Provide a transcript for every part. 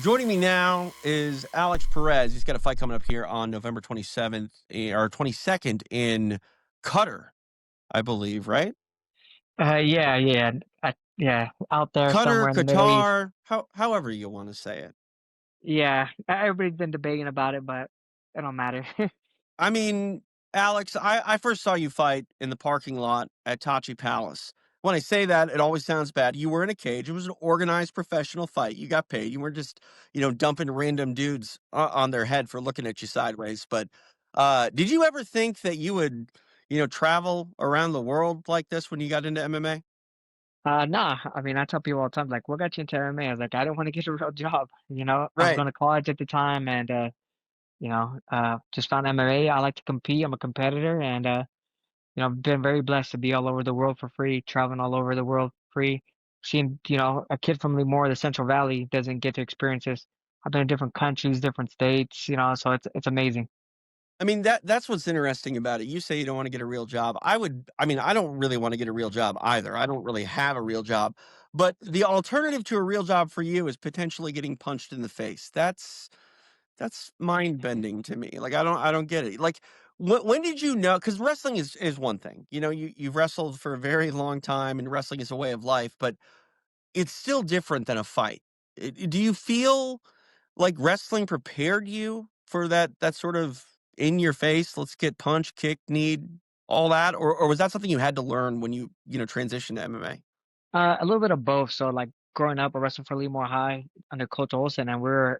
Joining me now is Alex Perez. He's got a fight coming up here on November 27th or 22nd in Qatar, I believe, right? Yeah, out there Qatar, somewhere in the Middle East. Qatar, however you want to say it. Yeah, everybody's been debating about it, but it don't matter. I mean, Alex, I first saw you fight in the parking lot at Tachi Palace. When I say that, it always sounds bad. You were in a cage. It was an organized professional fight. You got paid. You weren't just, dumping random dudes on their head for looking at you sideways. But did you ever think that you would, travel around the world like this when you got into MMA? Nah, I mean, I tell people all the time, like, what got you into MMA? I was like, I didn't want to get a real job. I was Right. going to college at the time and, just found MMA. I like to compete. I'm a competitor and, I've been very blessed to be all over the world for free, traveling all over the world free. Seeing, a kid from more of the Central Valley doesn't get to experience this. I've been in different countries, different states, so it's amazing. I mean, that's what's interesting about it. You say you don't wanna get a real job. I don't really wanna get a real job either. I don't really have a real job, but the alternative to a real job for you is potentially getting punched in the face. That's mind-bending to me. Like, I don't get it. Like, when did you know? Because wrestling is one thing. You've wrestled for a very long time, and wrestling is a way of life, but it's still different than a fight. Do you feel like wrestling prepared you for that sort of in your face, let's get punched, kicked, kneed, all that? Or was that something you had to learn when you transitioned to MMA? A little bit of both. So like growing up, I wrestled for Lee High under Coach Olson, and we're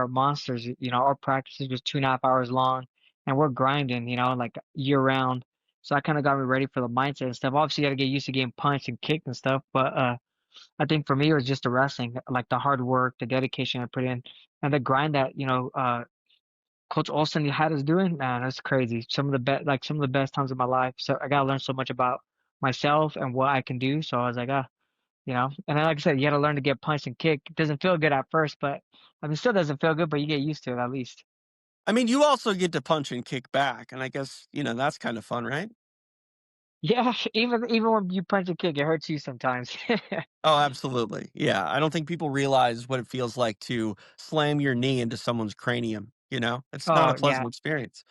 monsters. Our practice is just 2.5 hours long, and we're grinding. Like year round. So that kind of got me ready for the mindset and stuff. Obviously, you got to get used to getting punched and kicked and stuff. But I think for me, it was just the wrestling, like the hard work, the dedication I put in, and the grind that Coach Olson had us doing. Man, that's crazy. Some of the best times of my life. So I got to learn so much about myself and what I can do. So I was like, and then, like I said, you got to learn to get punched and kicked. It doesn't feel good at first, but I mean, it still doesn't feel good, but you get used to it at least. I mean, you also get to punch and kick back, and I guess, that's kind of fun, right? Yeah, even when you punch and kick, it hurts you sometimes. Oh, absolutely. Yeah, I don't think people realize what it feels like to slam your knee into someone's cranium, you know? It's not a Oh yeah, pleasant experience.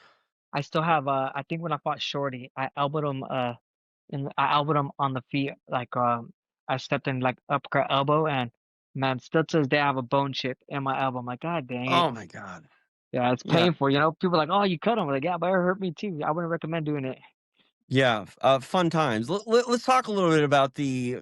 I still have. I think when I fought Shorty, I elbowed him on the feet, like I stepped in like uppercut elbow, and man, still to this day I have a bone chip in my elbow. I'm like, God dang it. Oh my god. Yeah, it's Yeah. painful. People are like, oh, you cut him. I'm like, yeah, but it hurt me too. I wouldn't recommend doing it. Yeah, fun times. Let's talk a little bit about the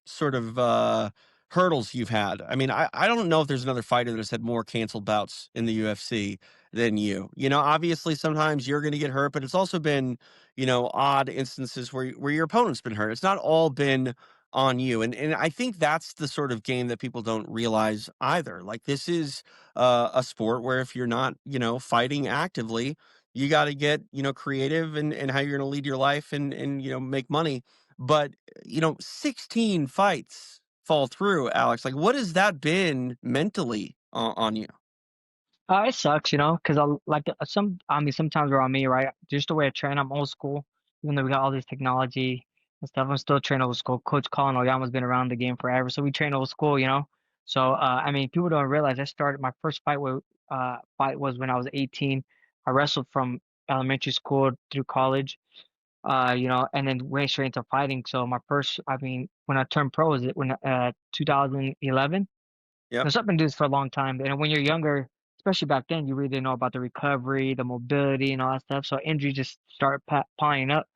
sort of hurdles you've had. I mean, I don't know if there's another fighter that's had more canceled bouts in the UFC than you. Obviously sometimes you're going to get hurt, but it's also been, odd instances where your opponent's been hurt. It's not all been on you. And I think that's the sort of game that people don't realize either. Like this is a sport where if you're not, fighting actively, you got to get creative and how you're going to lead your life and make money, but 16 fights fall through, Alex. Like, what has that been mentally on you? It sucks, because I mean, sometimes we're on me, right? Just the way I train, I'm old school. Even though we got all this technology and stuff, I'm still training old school. Coach Colin Oyama's been around the game forever, so we train old school. So, I mean, people don't realize my first fight was when I was 18. I wrestled from elementary school through college, and then went straight into fighting. So I mean, when I turned pro, was it when 2011? Yep. So I've been doing this for a long time. And when you're younger, especially back then, you really didn't know about the recovery, the mobility, and all that stuff. So injuries just start piling up.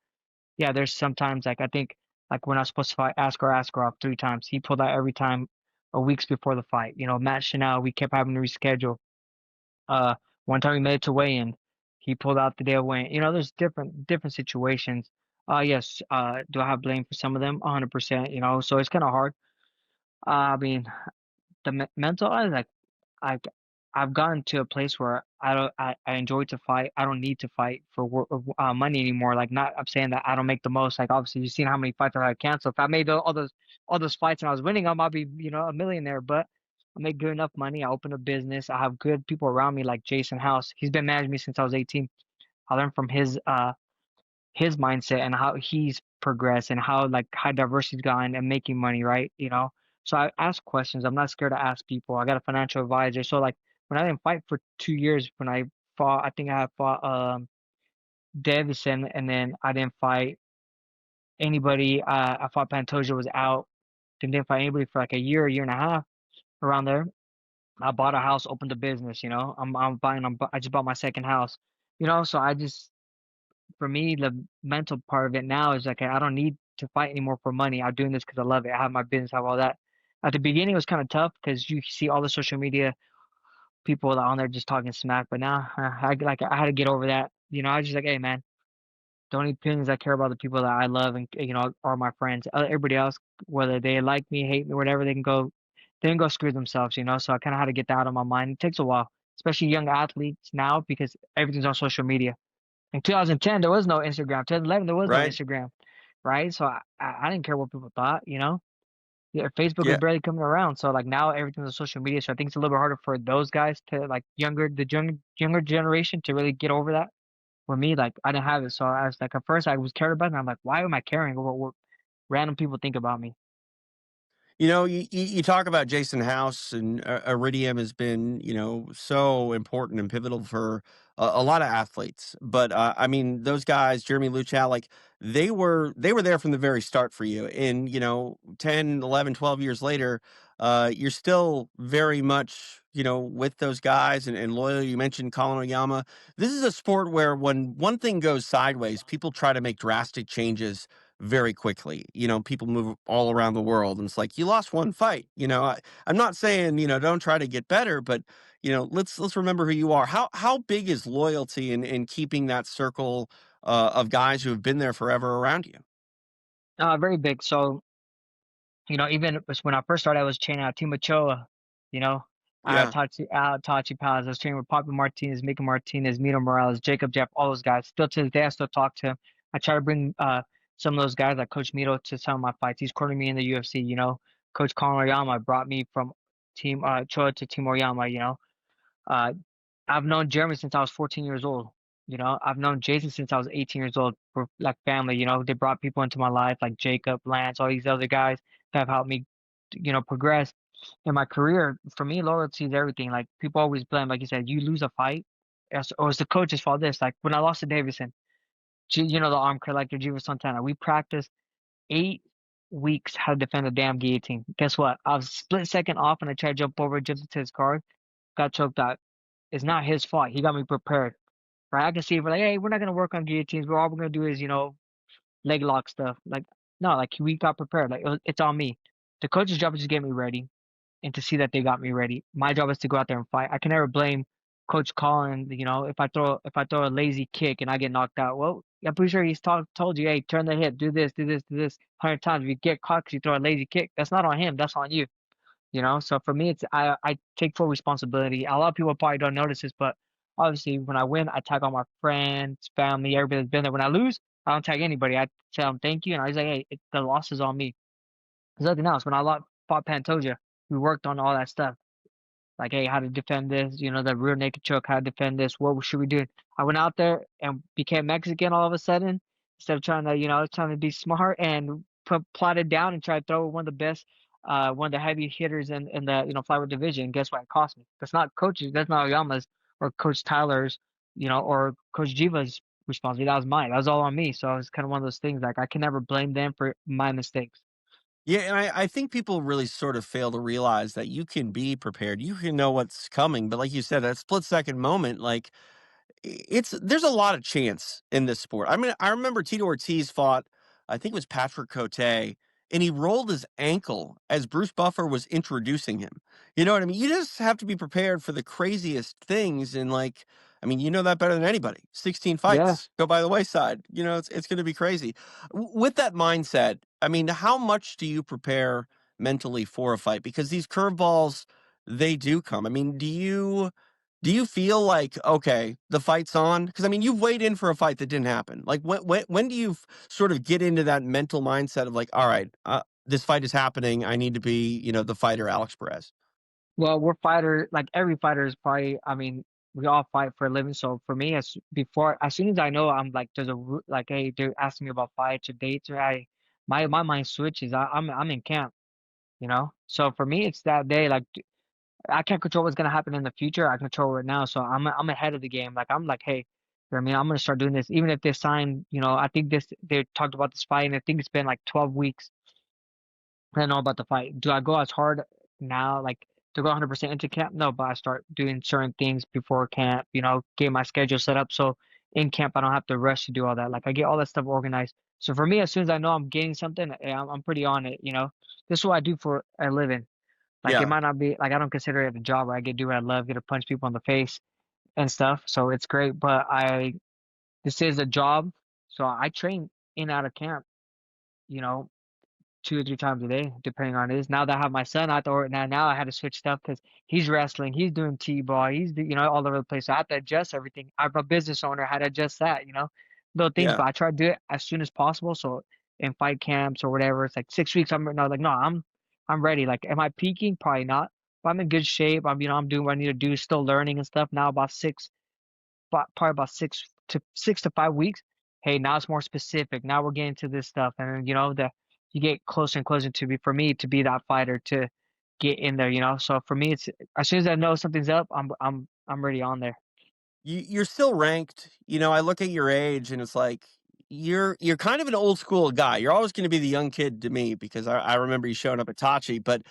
Yeah, there's sometimes like I think like when I was supposed to fight Askarov 3 times, he pulled out every time a weeks before the fight. Matt Chanel, we kept having to reschedule. Uh, one time we made it to weigh-in, he pulled out the day of weigh-in. There's different situations. Yes. Do I have blame for some of them? 100%. So it's kind of hard. I mean, the mental, I I've gotten to a place where I enjoy to fight. I don't need to fight for money anymore. Like not I'm saying that I don't make the most. Like obviously you've seen how many fights I had canceled. If I made all those fights and I was winning them, I'd be a millionaire. But I make good enough money. I open a business. I have good people around me like Jason House. He's been managing me since I was 18. I learned from his mindset and how he's progressed and how like high diversity's gone and making money, right? So I ask questions. I'm not scared to ask people. I got a financial advisor. So like when I didn't fight for 2 years, when I fought, I think I had fought Davison, and then I didn't fight anybody. I fought Pantoja, was out. Didn't fight anybody for like a year and a half around there. I bought a house, opened a business. I just bought my second house. So I just for me the mental part of it now is like I don't need to fight anymore for money. I'm doing this because I love it. I have my business, I have all that. At the beginning, it was kind of tough because you see all the social media people on there just talking smack. But now, I had to get over that. I was just like, hey man, don't need opinions. I care about the people that I love and are my friends. Everybody else, whether they like me, hate me, whatever, they can go screw themselves. So I kind of had to get that out of my mind. It takes a while, especially young athletes now because everything's on social media. In 2010, there was no Instagram. 2011, there was no Right? Instagram, right? So I didn't care what people thought. Yeah, Facebook was Yeah. barely coming around. So like now everything's on social media. So I think it's a little bit harder for those guys to like younger generation to really get over that. For me, like I didn't have it. So I was like, at first I was cared about it, and I'm like, why am I caring what random people think about me? You talk about Jason House and Iridium has been, so important and pivotal for a lot of athletes. But I mean, those guys, Jeremy Luchow, like they were there from the very start for you. And 10, 11, 12 years later, you're still very much, with those guys and loyal. You mentioned Colin Oyama. This is a sport where when one thing goes sideways, people try to make drastic changes very quickly. People move all around the world, and it's like you lost one fight. I'm not saying don't try to get better, but let's remember who you are. How big is loyalty in keeping that circle of guys who have been there forever around you? Very big. So even when I first started, I was training out Team Ochoa, you know, Yeah. Tachi Paz. I was training with Papa Martinez, Mickey Martinez, Mito Morales, Jacob Jeff, all those guys. Still to this day, I still talk to him. I try to bring some of those guys like Coach Mito to some of my fights. He's courting me in the UFC. Coach Colin Oyama brought me from Team Ochoa to Team Oyama. Uh, I've known Jeremy since I was 14 years old. I've known Jason since I was 18 years old for like family. They brought people into my life like Jacob, Lance, all these other guys that have helped me, progress in my career. For me, loyalty is everything. Like people always blame, like you said, you lose a fight, it's the coach's fault. This, like when I lost to Davison, the arm collector, Giva Santana, we practiced 8 weeks how to defend a damn guillotine. Guess what? I was split second off and I tried to jump over, jumped into his guard, got choked out. It's not his fault. He got me prepared. Right? I can see if we're like, hey, we're not gonna work on guillotines. We're all we're gonna do is, leg lock stuff. Like, no, like we got prepared. Like it's on me. The coach's job is to get me ready and to see that they got me ready. My job is to go out there and fight. I can never blame Coach Colin. If I throw a lazy kick and I get knocked out. Well, I'm pretty sure he's told you, hey, turn the hip, do this, do this, do this 100 times. If you get caught because you throw a lazy kick, that's not on him. That's on you. So for me, it's I take full responsibility. A lot of people probably don't notice this, but obviously when I win, I tag all my friends, family, everybody that's been there. When I lose, I don't tag anybody. I tell them thank you, and I was like, hey, the loss is on me. There's nothing else. When I fought Pantoja, we worked on all that stuff. Like, hey, how to defend this, the rear naked choke, how to defend this, what should we do? I went out there and became Mexican all of a sudden, instead of trying to be smart and plotted down and try to throw one of the heavy hitters in the, flyweight division. Guess what? It cost me. That's not Oyama's or Coach Tyler's, or Coach Jiva's responsibility. That was mine. That was all on me. So it's kind of one of those things like I can never blame them for my mistakes. Yeah, and I think people really sort of fail to realize that you can be prepared. You can know what's coming, but like you said, that split second moment, like there's a lot of chance in this sport. I mean, I remember Tito Ortiz fought, I think it was Patrick Cote, and he rolled his ankle as Bruce Buffer was introducing him. You know what I mean? You just have to be prepared for the craziest things. And like, I mean, you know that better than anybody. 16 Yeah. fights go by the wayside. It's going to be crazy. With that mindset, I mean, how much do you prepare mentally for a fight? Because these curveballs, they do come. I mean, do you feel like, okay, the fight's on? Because I mean, you've weighed in for a fight that didn't happen. Like, when do you sort of get into that mental mindset of like, all right, this fight is happening. I need to be, the fighter, Alex Perez. Well, we're fighter, like every fighter is probably, I mean, we all fight for a living. So for me, as soon as I know I'm like, like, hey, they're asking me about fights or dates, or my mind switches. I'm in camp. you know? So for me, it's that day. Like I can't control what's gonna happen in the future. I control it now. So I'm ahead of the game. Like I'm like, hey, you know what I mean, I'm gonna start doing this. Even if they sign, you know, I think this they talked about this fight, and I think it's been like 12 weeks. I don't know about the fight. Do I go as hard now, like to go 100% into camp? No, but I start doing certain things before camp, you know, get my schedule set up. So in camp, I don't have to rush to do all that. Like I get all that stuff organized. So for me, as soon as I know I'm getting something, I'm pretty on it, you know. This is what I do for a living. Like it Yeah. might not be like I don't consider it a job where I get to do what I love, get to punch people in the face and stuff. So it's great. But this is a job. So I train in and out of camp, you know, 2 or 3 times a day, depending on it is. Now that I have my son out there, now I had to switch stuff because he's wrestling, he's doing t-ball, you know, all over the place. So I have to adjust everything. I'm a business owner, I had to adjust that, you know, little things. Yeah. But I try to do it as soon as possible. So in fight camps or whatever, it's like 6 weeks. I'm ready. Like, am I peaking? Probably not. But I'm in good shape. I'm doing what I need to do, still learning and stuff. Now probably about 6 to 5 weeks. Hey, now it's more specific. Now we're getting to this stuff, and then, you know, the you get closer and closer to be for me to be that fighter to get in there. You know, so for me, it's as soon as I know something's up, I'm already on there. You're still ranked. You know, I look at your age and it's like you're kind of an old school guy. You're always going to be the young kid to me because I remember you showing up at Tachi. But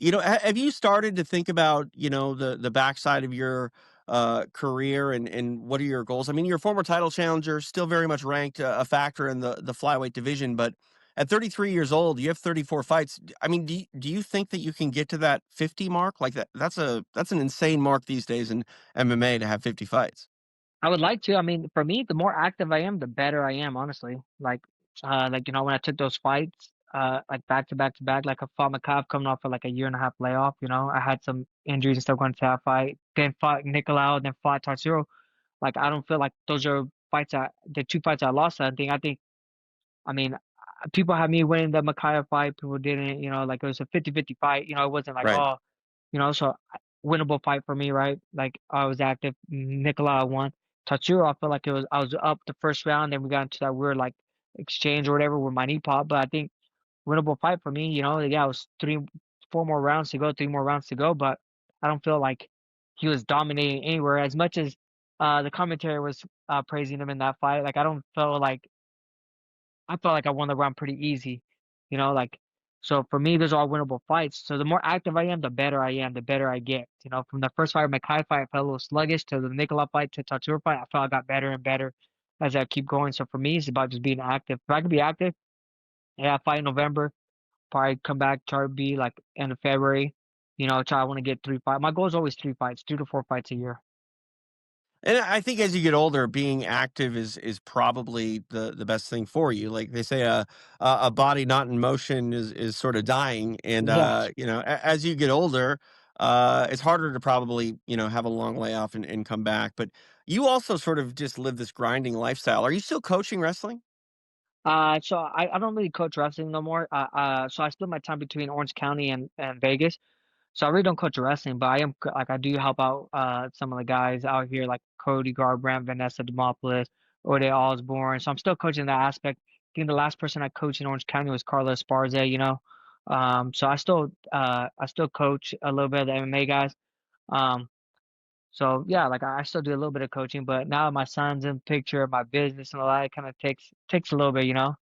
you know, have you started to think about the backside of your career and what are your goals? I mean, you're a former title challenger, still very much ranked a factor in the flyweight division, but at 33 years old, you have 34 fights. I mean, do you think that you can get to that 50 mark? Like that's an insane mark these days, and MMA to have 50 fights. I would like to. I mean, for me, the more active I am, the better I am, honestly. Like you know, when I took those fights, like back to back to back, like I fought Makav coming off of like a year and a half layoff. You know, I had some injuries and stuff going to that fight. Then fought Nicolau, then fought Tatsuro. Like I don't feel like those are the 2 fights I lost. I mean, people had me winning the Makaev fight. People didn't. You know, like it was a 50-50 fight. You know, it wasn't like Right. oh, you know, so winnable fight for me, right? Like I was active. Nicola won. Tatsuro, I feel like I was up the first round, then we got into that weird like exchange or whatever with my knee pop. But I think winnable fight for me, you know, yeah, it was 4 more rounds to go, 3 more rounds to go, but I don't feel like he was dominating anywhere as much as the commentary was praising him in that fight. Like I felt like I won the round pretty easy, you know, like so for me, those are all winnable fights. So the more active I am, the better I am, the better I get. You know, from the first fight, Makai fight, I felt a little sluggish to the Nicola fight to Tatsuro fight. I felt I got better and better as I keep going. So for me, it's about just being active. If I could be active, yeah, fight in November, probably come back, try to be like end of February. You know, try I want to get 3 fights. My goal is always 3 fights, 2 to 4 fights a year. And I think as you get older, being active is probably the best thing for you. Like they say, a body not in motion is sort of dying. And Yeah. as you get older, it's harder to probably have a long layoff and come back. But you also sort of just live this grinding lifestyle. Are you still coaching wrestling? So I don't really coach wrestling no more. So I split my time between Orange County and Vegas. So I really don't coach wrestling, but like I do help out some of the guys out here like Cody Garbrandt, Vanessa Demopoulos, Ode Osborne. So I'm still coaching that aspect. I think the last person I coached in Orange County was Carla Esparza, you know. So I still coach a little bit of the MMA guys. Um, so yeah, like I still do a little bit of coaching, but now my son's in the picture, my business and all that, it kind of takes a little bit, you know.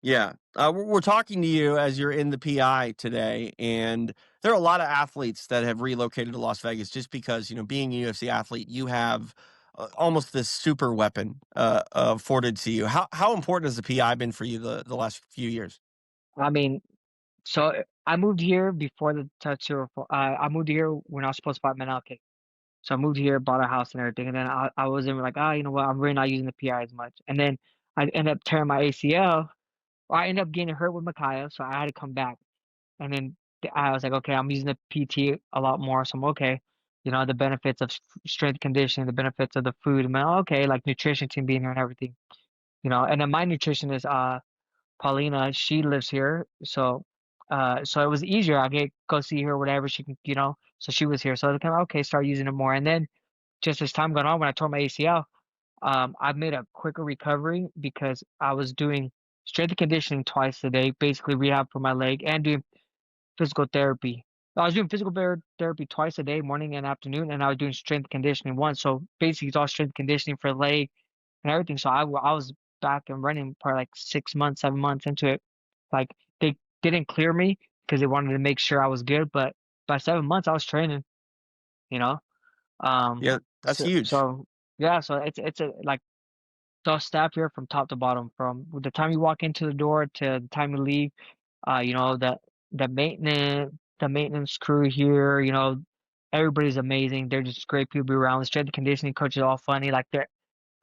Yeah. We're talking to you as you're in the PI today, and there are a lot of athletes that have relocated to Las Vegas just because, being a UFC athlete, you have almost this super weapon afforded to you. How important has the PI been for you the last few years? I mean, so I moved here before the Tatsuro. I moved here when I was supposed to fight Menalke. So I moved here, bought a house and everything, and then I wasn't like, you know what, I'm really not using the PI as much. And then I ended up tearing my ACL, or I ended up getting hurt with Micaiah, so I had to come back. And then I was like, okay, I'm using the PT a lot more, so I'm okay. You know, the benefits of strength conditioning, the benefits of the food. I'm like, okay, like nutrition team being here and everything. You know, and then my nutritionist, Paulina, she lives here, so it was easier. I get go see her, whatever she can, you know. So she was here, so I kind of okay, start using it more. And then just as time got on, when I tore my ACL, I made a quicker recovery because I was doing strength and conditioning twice a day, basically rehab for my leg and doing physical therapy. I was doing physical therapy twice a day, morning and afternoon, and I was doing strength conditioning once. So basically, it's all strength conditioning for leg and everything. So I was back and running probably like 6 months, 7 months into it. Like they didn't clear me because they wanted to make sure I was good, but by 7 months I was training, you know. Um, Yeah, that's huge. so yeah, so it's a like the staff here from top to bottom, from the time you walk into the door to the time you leave. You know, the maintenance crew here, you know, everybody's amazing. They're just great people to be around. The strength and conditioning coaches are all funny. Like they're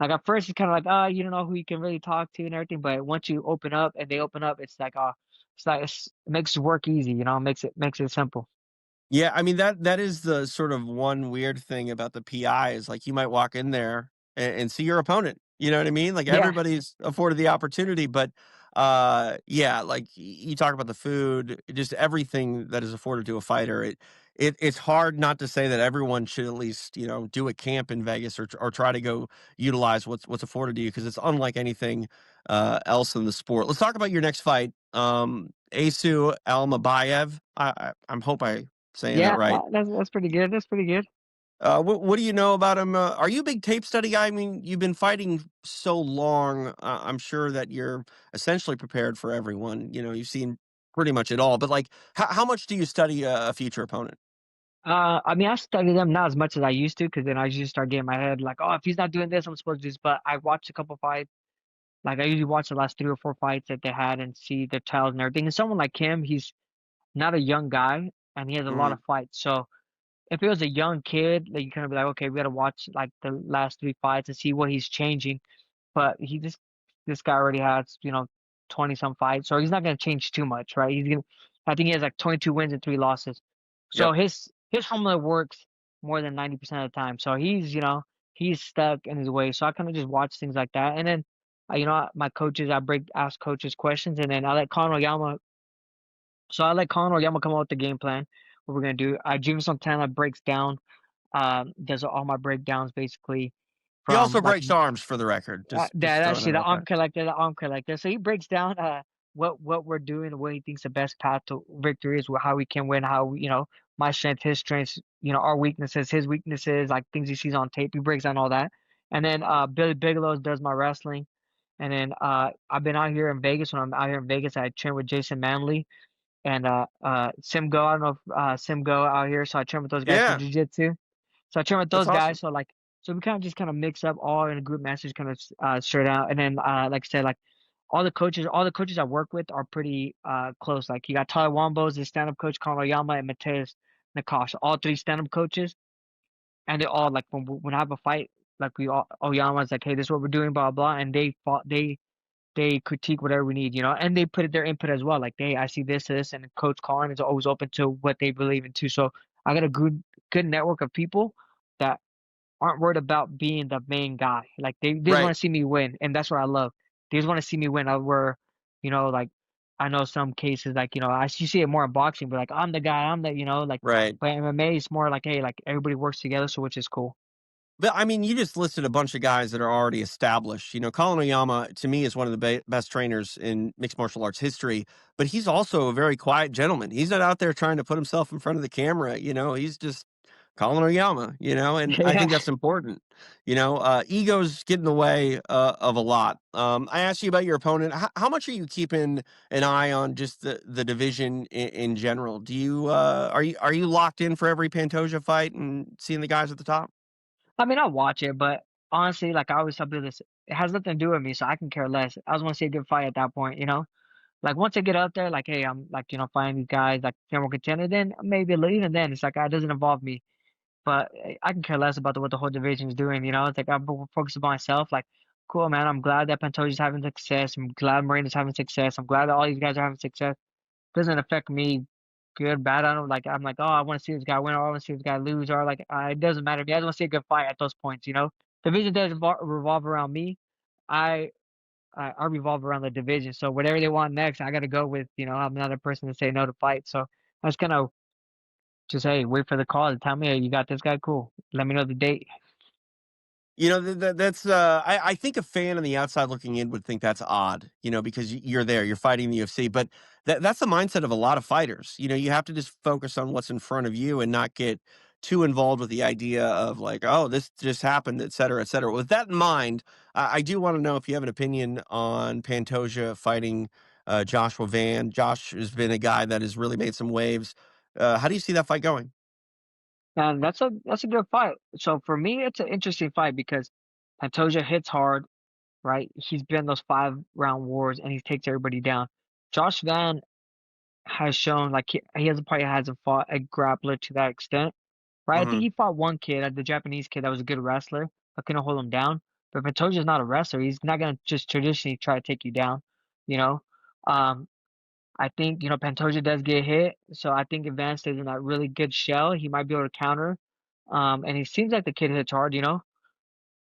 like at first it's kind of like, oh, you don't know who you can really talk to and everything, but once you open up and they open up, it's like, it makes work easy, you know, makes it simple. Yeah, I mean, that is the sort of one weird thing about the PI is, like, you might walk in there and see your opponent, you know what I mean? Like, Yeah, everybody's afforded the opportunity, but, yeah, like, you talk about the food, just everything that is afforded to a fighter, it's hard not to say that everyone should at least, do a camp in Vegas or try to go utilize what's afforded to you because it's unlike anything, else in the sport. Let's talk about your next fight, Asu Almabayev. I'm hope I saying that yeah, right. that's pretty good. That's pretty good. What do you know about him? Are you a big tape study guy? I mean, you've been fighting so long. I'm sure that you're essentially prepared for everyone. You've seen pretty much it all. But like, how much do you study a future opponent? I mean, I study them not as much as I used to, because then I usually start getting in my head like, oh, if he's not doing this, I'm supposed to do this. But I watched a couple fights. Like I usually watch the last 3 or 4 fights that they had and see their trials and everything. And someone like him, he's not a young guy and he has a lot Hmm. of fights. So if it was a young kid, like you kind of be like, okay, we got to watch like the last 3 fights and see what he's changing. But this guy already has, 20 some fights, so he's not going to change too much, right? I think he has like 22 wins and 3 losses. So Yep. his formula works more than 90% of the time. So he's stuck in his way. So I kind of just watch things like that. And then, my coaches, ask coaches questions, and then I let Conor Yama come up with the game plan, what we're going to do. Jimmy Santana breaks down, does all my breakdowns basically He from also like breaks arms for the record. Just that throwing actually that the out arm there. collector, the arm collector. So he breaks down what we're doing, what he thinks the best path to victory is, how we can win, how my strength, his strengths, our weaknesses, his weaknesses, like things he sees on tape. He breaks down all that, and then Billy Bigelow does my wrestling, and then I've been out here in Vegas. When I'm out here in Vegas, I train with Jason Manley and Simgo. I don't know if Simgo out here, so I train with those guys for Yeah, jiu-jitsu. So I train with that's those guys. awesome. So we kind of mix up all in a group matches, kind of straight out. And then like I said, like all the coaches I work with are pretty close. Like you got Tyler Wambo as the stand-up coach, Conor Yama, and Mateus Nakash, all three stand-up coaches, and they all like when I have a fight, like we all Oyama's like, hey, this is what we're doing, blah blah, and they critique whatever we need, and they put their input as well. Like, hey, I see this, and Coach Colin is always open to what they believe in too. So I got a good network of people that aren't worried about being the main guy. Like they just want Right, to see me win, and that's what I love. They just want to see me win. Where, like I know some cases, like you see it more in boxing, but like I'm the guy, I'm the, like. right. But MMA is more like, hey, like everybody works together, so which is cool. But I mean, you just listed a bunch of guys that are already established. Colin Oyama to me is one of the best trainers in mixed martial arts history, but he's also a very quiet gentleman. He's not out there trying to put himself in front of the camera. He's just Colin Oyama. And I Yeah. think that's important. Egos get in the way of a lot. I asked you about your opponent. How much are you keeping an eye on just the division in general? Do you are you locked in for every Pantoja fight and seeing the guys at the top? I mean, I'll watch it, but honestly, like I always tell people this, it has nothing to do with me, so I can care less. I just want to see a good fight at that point. Like once I get up there, like, hey, I'm like, fighting these guys, like general contender, then maybe even then it's like it doesn't involve me. But I can care less about what the whole division is doing. It's like I'm focused on myself. Like, cool, man. I'm glad that Pantoja's having success. I'm glad Marina's having success. I'm glad that all these guys are having success. Doesn't affect me, good, bad. I don't like. I'm like, oh, I want to see this guy win, or I want to see this guy lose, or like, it doesn't matter to me. I just want to see a good fight at those points. Division doesn't revolve around me. I I revolve around the division. So whatever they want next, I got to go with. I'm not a person to say no to fight. So I was kind of just, hey, wait for the call to tell me, hey, you got this guy, cool. Let me know the date. That's I think a fan on the outside looking in would think that's odd, because you're there, you're fighting the UFC. But that's the mindset of a lot of fighters. You know, you have to just focus on what's in front of you and not get too involved with the idea of like, oh, this just happened, et cetera, et cetera. With that in mind, I do want to know if you have an opinion on Pantoja fighting Joshua Van. Josh has been a guy that has really made some waves. How do you see that fight going? And that's a good fight. So for me, it's an interesting fight because Pantoja hits hard, right? He's been those 5 round wars and he takes everybody down. Josh Van has shown like he hasn't probably hasn't fought a grappler to that extent, right? I think Hmm. he fought one kid, the Japanese kid that was a good wrestler, but couldn't hold him down. But Pantoja's not a wrestler. He's not gonna just traditionally try to take you down, you know. Um, I think Pantoja does get hit, so I think if Van stays in that really good shell, he might be able to counter. And he seems like the kid hits hard.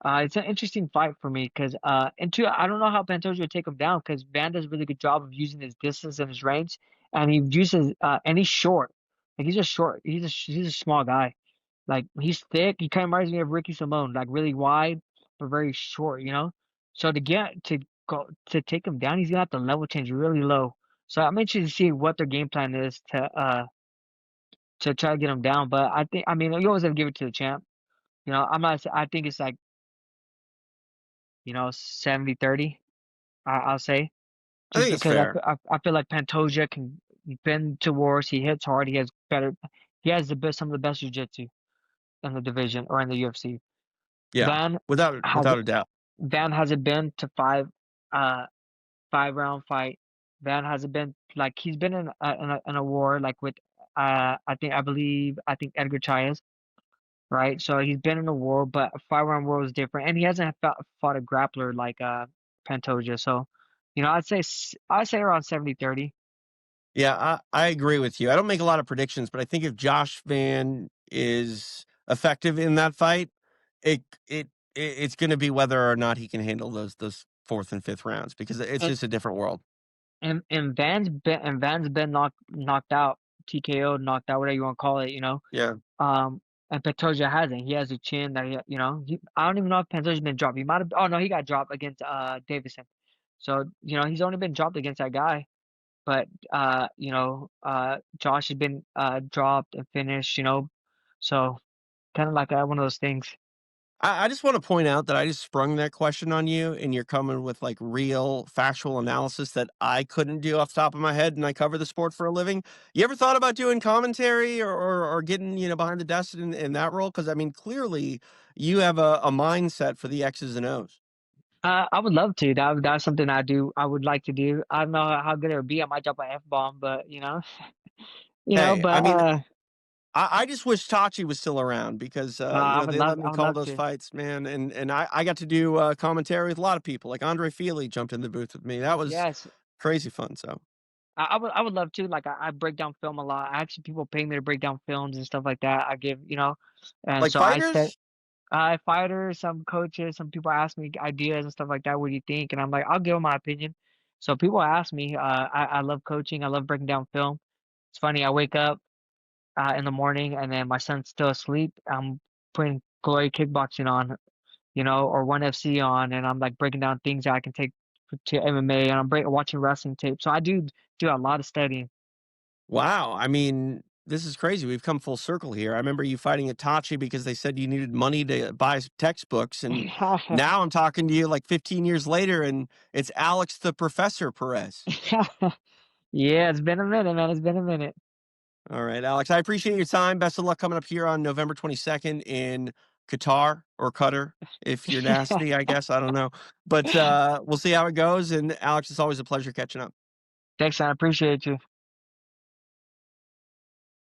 It's an interesting fight for me because, and two, I don't know how Pantoja would take him down because Van does a really good job of using his distance and his range, and he uses, and he's short. Like he's just short. He's a small guy. Like he's thick. He kind of reminds me of Ricky Simone, like really wide but very short. So to take him down, he's gonna have to level change really low. So I'm interested to see what their game plan is to try to get him down. But I mean, you always have to give it to the champ. I'm not. I think it's like 70-30. I'll say I just think it's because fair. I feel like Pantoja can bend to wars. He hits hard. He has better. He has some of the best jiu-jitsu in the division or in the UFC. Yeah, Van has without a doubt. Van hasn't been to uh 5 round fight. Van hasn't been like he's been in a war like with I think Edgar Chayes, right? So he's been in a war, but a 5 round war is different, and he hasn't fought a grappler like Pantoja. So, I'd say around 70-30. Yeah, I agree with you. I don't make a lot of predictions, but I think if Josh Van is effective in that fight, it it's going to be whether or not he can handle those fourth and fifth rounds because it's And just a different world. Van's been knocked out, TKO, knocked out, whatever you want to call it. Yeah. Um, and Pantoja hasn't. He has a chin that I don't even know if Pantoja's been dropped. He might have. Oh no, he got dropped against Davison. So he's only been dropped against that guy. But Josh has been dropped and finished. So kind of like one of those things. I just want to point out that I just sprung that question on you, and you're coming with like real factual analysis that I couldn't do off the top of my head, and I cover the sport for a living. You ever thought about doing commentary or getting behind the desk in that role? Because I mean, clearly you have a mindset for the X's and O's. I would love to. That's something I do. I would like to do. I don't know how good it would be. I might drop an F bomb, but Hey, I but mean, I just wish Tachi was still around because they let me I would call love those to. fights, man, and I got to do commentary with a lot of people. Like Andre Feely jumped in the booth with me. That was Yes, crazy fun. So, I would love to. Like I break down film a lot. I actually people pay me to break down films and stuff like that. I give. And like so I said, fighters, fighters, some coaches, some people ask me ideas and stuff like that. What do you think? And I'm like, I'll give them my opinion. So people ask me. I love coaching. I love breaking down film. It's funny. I wake up in the morning and then my son's still asleep. I'm putting Glory Kickboxing on, or ONE FC on, and I'm like breaking down things that I can take to MMA, and I'm watching wrestling tape. So I do a lot of studying. wow. I mean, this is crazy. We've come full circle here. I remember you fighting Itachi because they said you needed money to buy textbooks, and now I'm talking to you like 15 years later, and it's Alex the Professor Perez. Yeah, it's been a minute, man. It's been a minute. All right, Alex, I appreciate your time. Best of luck coming up here on November 22nd in Qatar or Qatar if you're nasty, I guess. I don't know. But we'll see how it goes. And Alex, it's always a pleasure catching up. Thanks, man. I appreciate you.